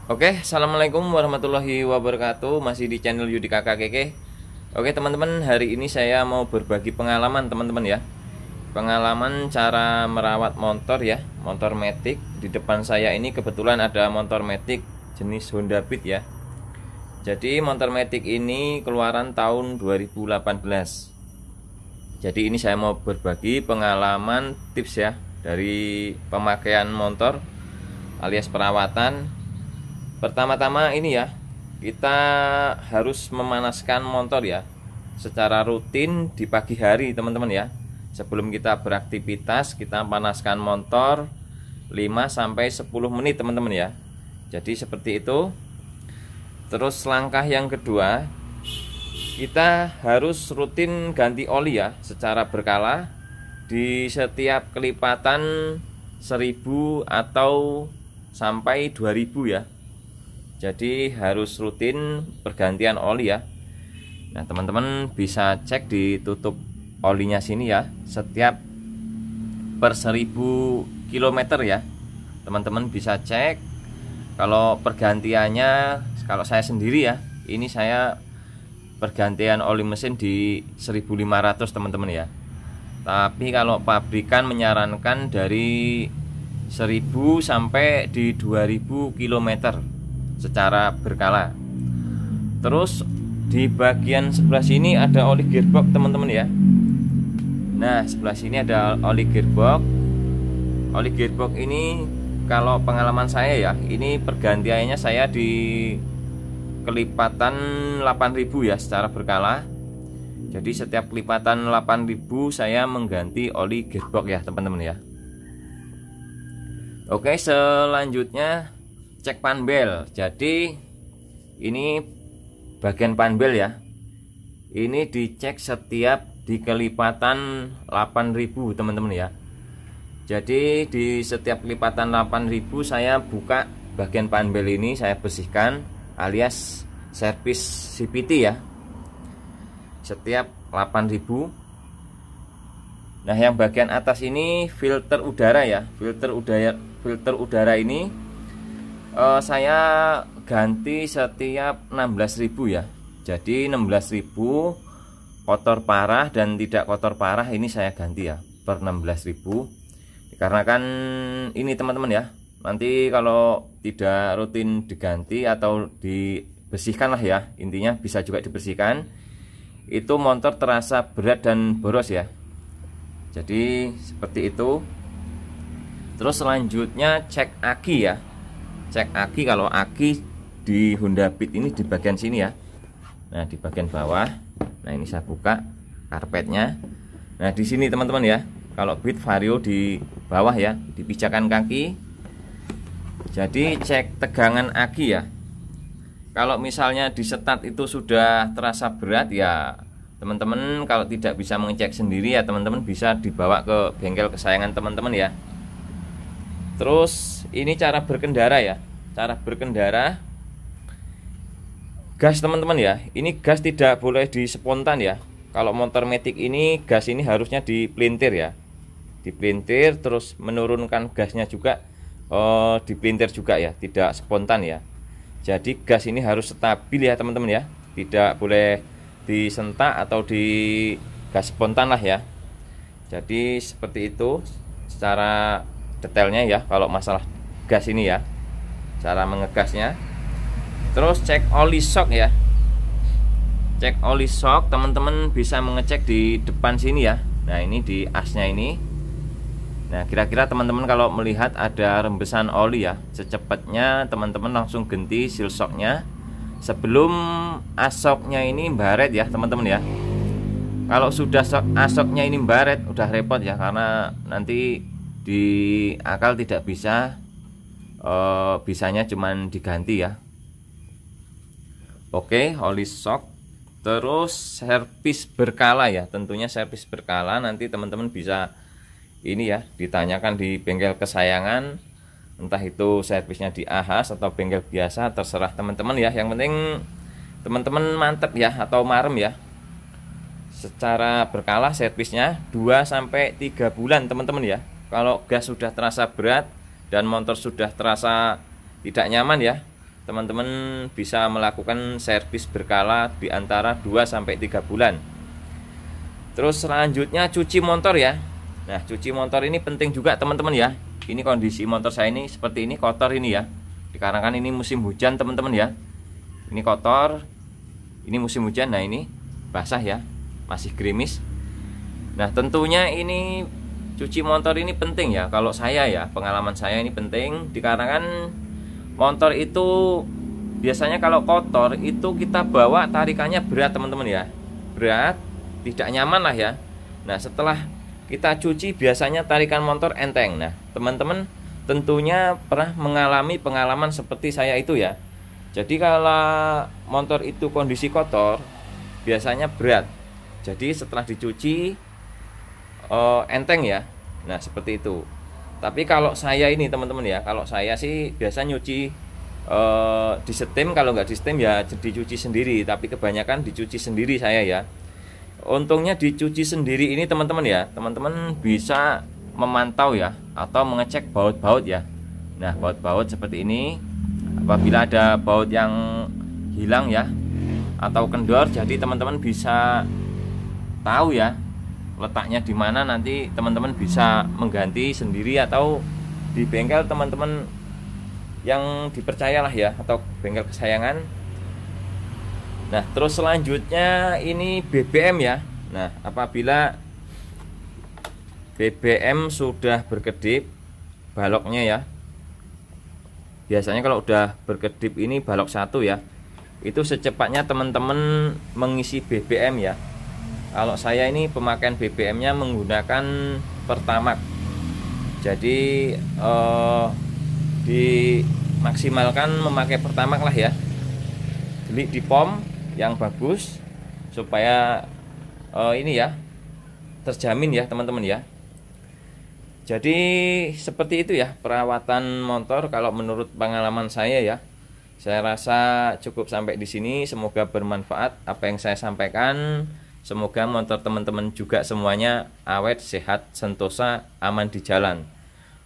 Oke, assalamualaikum warahmatullahi wabarakatuh. Masih di channel Yudi Kakak Keke. Oke teman-teman, hari ini saya mau berbagi pengalaman teman-teman ya. Pengalaman cara merawat motor ya, motor Matic. Di depan saya ini kebetulan ada motor Matic jenis Honda Beat ya. Jadi motor Matic ini keluaran tahun 2018. Jadi ini saya mau berbagi pengalaman tips ya dari pemakaian motor alias perawatan. Pertama-tama ini ya, kita harus memanaskan motor ya secara rutin di pagi hari teman-teman ya. Sebelum kita beraktivitas, kita panaskan motor 5-10 menit teman-teman ya. Jadi seperti itu. Terus langkah yang kedua, kita harus rutin ganti oli ya secara berkala di setiap kelipatan 1000 atau sampai 2000 ya. Jadi harus rutin pergantian oli ya. Nah teman-teman bisa cek di tutup olinya sini ya, setiap per 1000 km ya. Teman-teman bisa cek. Kalau pergantiannya, kalau saya sendiri ya, ini saya pergantian oli mesin di 1500 teman-teman ya. Tapi kalau pabrikan menyarankan dari 1000 sampai di 2000 km secara berkala. Terus di bagian sebelah sini ada oli gearbox teman-teman ya. Nah sebelah sini ada oli gearbox. Oli gearbox ini kalau pengalaman saya ya, ini pergantiannya saya di kelipatan 8000 ya secara berkala. Jadi setiap kelipatan 8000 saya mengganti oli gearbox ya teman-teman ya. Oke, selanjutnya cek panbel. Jadi ini bagian panbel ya, ini dicek setiap di kelipatan 8000 teman-teman ya. Jadi di setiap kelipatan 8000 saya buka bagian panbel ini, saya bersihkan alias servis CVT ya, setiap 8000. Nah yang bagian atas ini filter udara ya, filter udara ini saya ganti setiap 16.000 ya. Jadi 16.000 kotor parah dan tidak kotor parah ini saya ganti ya per 16.000. Dikarenakan ini teman-teman ya, nanti kalau tidak rutin diganti atau dibersihkan lah ya, intinya bisa juga dibersihkan, itu motor terasa berat dan boros ya. Jadi seperti itu. Terus selanjutnya cek aki ya. Cek aki, kalau aki di Honda Beat ini di bagian sini ya. Nah di bagian bawah. Nah ini saya buka karpetnya. Nah di sini teman-teman ya, kalau Beat Vario di bawah ya, di pijakan kaki. Jadi cek tegangan aki ya. Kalau misalnya di setat itu sudah terasa berat ya, teman-teman kalau tidak bisa mengecek sendiri ya, teman-teman bisa dibawa ke bengkel kesayangan teman-teman ya. Terus ini cara berkendara ya. Cara berkendara gas teman-teman ya. Ini gas tidak boleh di spontan ya. Kalau motor Matic ini gas ini harusnya dipelintir ya. Dipelintir, terus menurunkan gasnya juga dipelintir juga ya, tidak spontan ya. Jadi gas ini harus stabil ya teman-teman ya. Tidak boleh disentak atau di gas spontan lah ya. Jadi seperti itu secara detailnya ya kalau masalah gas ini ya, cara mengegasnya. Terus cek oli shock ya. Cek oli shock, teman-teman bisa mengecek di depan sini ya. Nah ini di asnya ini. Nah kira-kira teman-teman kalau melihat ada rembesan oli ya, secepatnya teman-teman langsung ganti seal shocknya sebelum asoknya ini baret ya teman-teman ya. Kalau sudah asoknya ini baret udah repot ya, karena nanti di akal tidak bisa, bisanya cuman diganti ya. Oke, oli shock. Terus servis berkala ya, tentunya servis berkala nanti teman-teman bisa ini ya, ditanyakan di bengkel kesayangan, entah itu servisnya di Ahas atau bengkel biasa, terserah teman-teman ya. Yang penting teman-teman mantep ya atau marem ya. Secara berkala servisnya 2-3 bulan teman-teman ya. Kalau gas sudah terasa berat dan motor sudah terasa tidak nyaman ya, teman-teman bisa melakukan servis berkala di antara 2-3 bulan. Terus selanjutnya cuci motor ya. Nah, cuci motor ini penting juga teman-teman ya. Ini kondisi motor saya ini seperti ini, kotor ini ya. Dikarenakan ini musim hujan teman-teman ya. Ini kotor. Ini musim hujan. Nah, ini basah ya. Masih gerimis. Nah, tentunya ini cuci motor ini penting ya. Kalau saya ya, pengalaman saya ini penting dikarenakan motor itu biasanya kalau kotor itu kita bawa tarikannya berat teman-teman ya. Berat, tidak nyaman lah ya. Nah, setelah kita cuci biasanya tarikan motor enteng. Nah, teman-teman tentunya pernah mengalami pengalaman seperti saya itu ya. Jadi kalau motor itu kondisi kotor biasanya berat. Jadi setelah dicuci enteng ya. Nah, seperti itu. Tapi kalau saya ini teman-teman ya, kalau saya sih biasa nyuci di setim, kalau nggak di setim ya dicuci sendiri. Tapi kebanyakan dicuci sendiri saya ya. Untungnya dicuci sendiri ini teman-teman ya, teman-teman bisa memantau ya atau mengecek baut-baut ya. Nah, baut-baut seperti ini apabila ada baut yang hilang ya atau kendor, jadi teman-teman bisa tahu ya letaknya di mana, nanti teman-teman bisa mengganti sendiri atau di bengkel teman-teman yang dipercayalah ya atau bengkel kesayangan. Nah, terus selanjutnya ini BBM ya. Nah, apabila BBM sudah berkedip baloknya ya. Biasanya kalau udah berkedip ini balok 1 ya. Itu secepatnya teman-teman mengisi BBM ya. Kalau saya ini pemakaian BBM-nya menggunakan Pertamax. Jadi dimaksimalkan memakai Pertamax lah ya. Beli di POM yang bagus supaya ini ya terjamin ya teman-teman ya. Jadi seperti itu ya perawatan motor kalau menurut pengalaman saya ya. Saya rasa cukup sampai di sini, semoga bermanfaat apa yang saya sampaikan. Semoga motor teman-teman juga semuanya awet, sehat, sentosa, aman di jalan.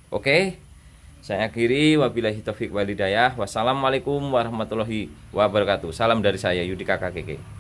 Oke, saya akhiri, wabillahi taufiq walhidayah. Wassalamualaikum warahmatullahi wabarakatuh. Salam dari saya, Yudi KKKK.